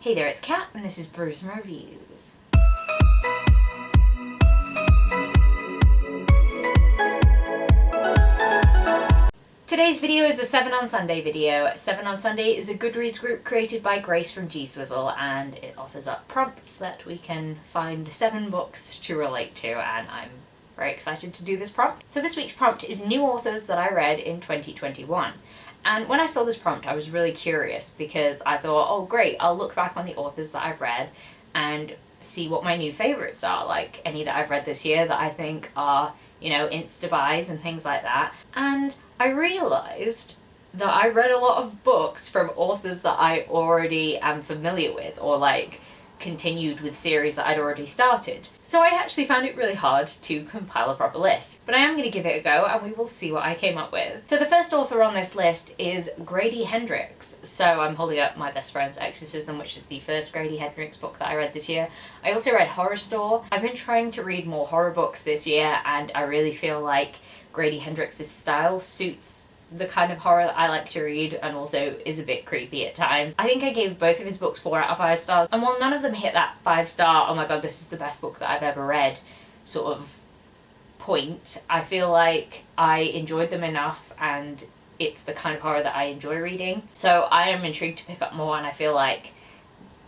Hey there, it's Kat, and this is Brews and Reviews. Today's video is a 7 on Sunday video. 7 on Sunday is a Goodreads group created by Grace from G Swizzle, and it offers up prompts that we can find 7 books to relate to, and I'm very excited to do this prompt. So this week's prompt is new authors that I read in 2021. And when I saw this prompt, I was really curious because I thought, oh great, I'll look back on the authors that I've read and see what my new favorites are, like any that I've read this year that I think are, you know, insta-buys and things like that. And I realised that I read a lot of books from authors that I already am familiar with, or like continued with series that I'd already started. So I actually found it really hard to compile a proper list. But I am going to give it a go and we will see what I came up with. So the first author on this list is Gregory Hendrix. So I'm holding up My Best Friend's Exorcism, which is the first Gregory Hendrix book that I read this year. I also read Horror Store. I've been trying to read more horror books this year, and I really feel like Gregory Hendrix's style suits the kind of horror that I like to read, and also is a bit creepy at times. I think I gave both of his books 4 out of 5 stars, and while none of them hit that 5-star, oh my god, this is the best book that I've ever read sort of point, I feel like I enjoyed them enough and it's the kind of horror that I enjoy reading. So I am intrigued to pick up more, and I feel like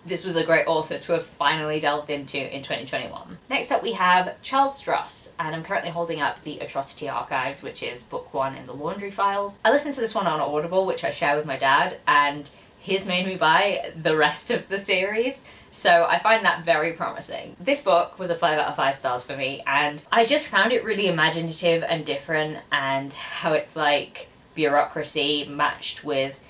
this was a great author to have finally delved into in 2021. Next up we have Charles Strauss, and I'm currently holding up The Atrocity Archives, which is book 1 in the Laundry Files. I listened to this one on Audible, which I share with my dad, and he's made me buy the rest of the series, so I find that very promising. This book was a 5 out of 5 stars for me, and I just found it really imaginative and different, and how it's like bureaucracy matched with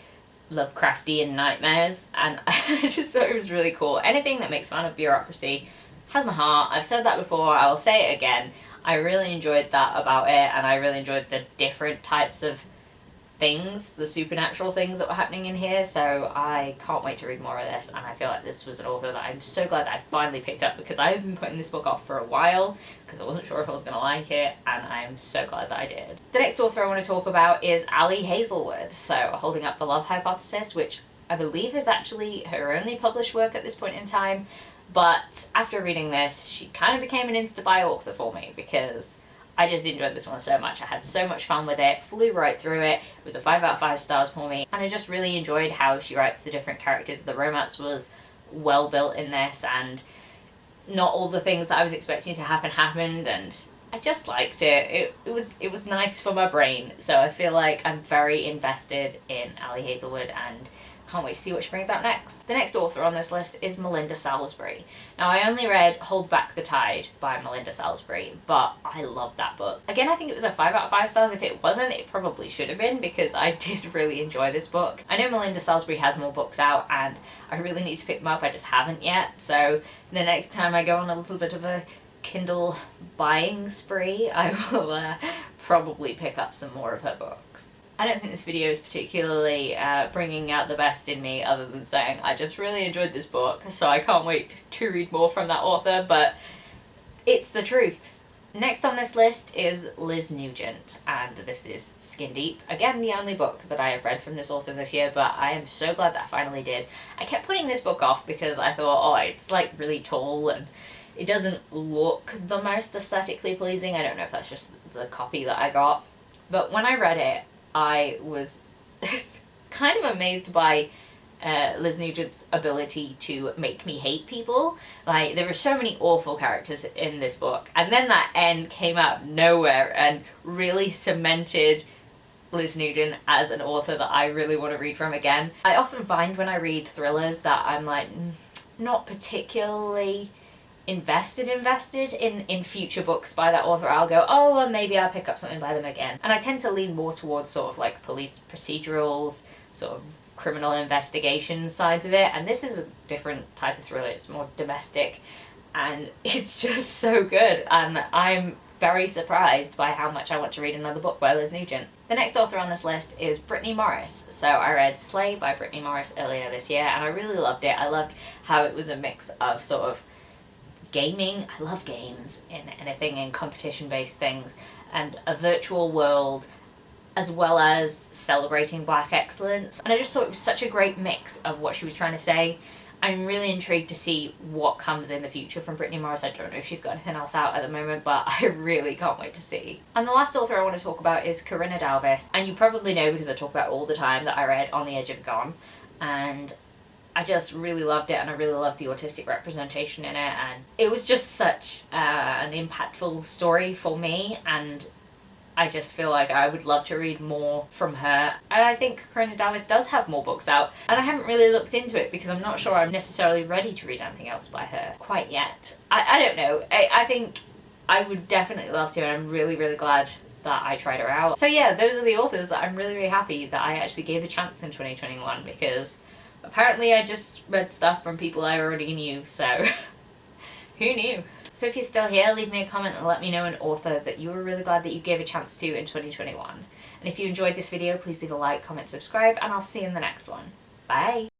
Lovecraftian nightmares, and I just thought it was really cool. Anything that makes fun of bureaucracy has my heart. I've said that before, I will say it again. I really enjoyed that about it, and I really enjoyed the different types of things, the supernatural things that were happening in here, so I can't wait to read more of this, and I feel like this was an author that I'm so glad that I finally picked up, because I've been putting this book off for a while because I wasn't sure if I was going to like it, and I'm so glad that I did. The next author I want to talk about is Hazelwood, so holding up The Love Hypothesis, which I believe is actually her only published work at this point in time, but after reading this, she kind of became an insta-buy author for me because I just enjoyed this one so much. I had so much fun with it, flew right through it. It was a 5 out of 5 stars for me, and I just really enjoyed how she writes the different characters. The romance was well built in this, and not all the things that I was expecting to happen happened, and I just liked it. It was nice for my brain, so I feel like I'm very invested in Hazelwood and can't wait to see what she brings out next. The next author on this list is Melinda Salisbury. Now, I only read Hold Back the Tide by Melinda Salisbury, but I love that book. Again, I think it was a 5 out of 5 stars. If it wasn't, it probably should have been, because I did really enjoy this book. I know Melinda Salisbury has more books out, and I really need to pick them up. I just haven't yet, so the next time I go on a little bit of a Kindle buying spree, I will probably pick up some more of her books. I don't think this video is particularly bringing out the best in me, other than saying I just really enjoyed this book, so I can't wait to read more from that author, but it's the truth. Next on this list is Liz Nugent, and this is Skin Deep. Again, the only book that I have read from this author this year, but I am so glad that I finally did. I kept putting this book off because I thought, oh, it's like really tall and it doesn't look the most aesthetically pleasing. I don't know if that's just the copy that I got, but when I read it, I was kind of amazed by Liz Nugent's ability to make me hate people. Like, there were so many awful characters in this book, and then that end came out of nowhere and really cemented Liz Nugent as an author that I really want to read from again. I often find when I read thrillers that I'm like not particularly invested in future books by that author. I'll go, oh, well, maybe I'll pick up something by them again. And I tend to lean more towards sort of like police procedurals, sort of criminal investigation sides of it. And this is a different type of thriller. It's more domestic, and it's just so good. And I'm very surprised by how much I want to read another book by Liz Nugent. The next author on this list is Brittany Morris. So I read Slay by Brittany Morris earlier this year, and I really loved it. I loved how it was a mix of sort of gaming, I love games in anything, in competition-based things, and a virtual world, as well as celebrating Black excellence. And I just thought it was such a great mix of what she was trying to say. I'm really intrigued to see what comes in the future from Brittany Morris. I don't know if she's got anything else out at the moment, but I really can't wait to see. And the last author I want to talk about is Karina Dalvis. And you probably know, because I talk about it all the time, that I read On the Edge of Gone. And I just really loved it, and I really loved the autistic representation in it. And it was just such an impactful story for me. And I just feel like I would love to read more from her. And I think Karina Dalvis does have more books out, and I haven't really looked into it because I'm not sure I'm necessarily ready to read anything else by her quite yet. I don't know. I think I would definitely love to, and I'm really, really glad that I tried her out. So yeah, those are the authors that I'm really, really happy that I actually gave a chance in 2021, because apparently I just read stuff from people I already knew, so who knew? So if you're still here, leave me a comment and let me know an author that you were really glad that you gave a chance to in 2021. And if you enjoyed this video, please leave a like, comment, subscribe, and I'll see you in the next one. Bye!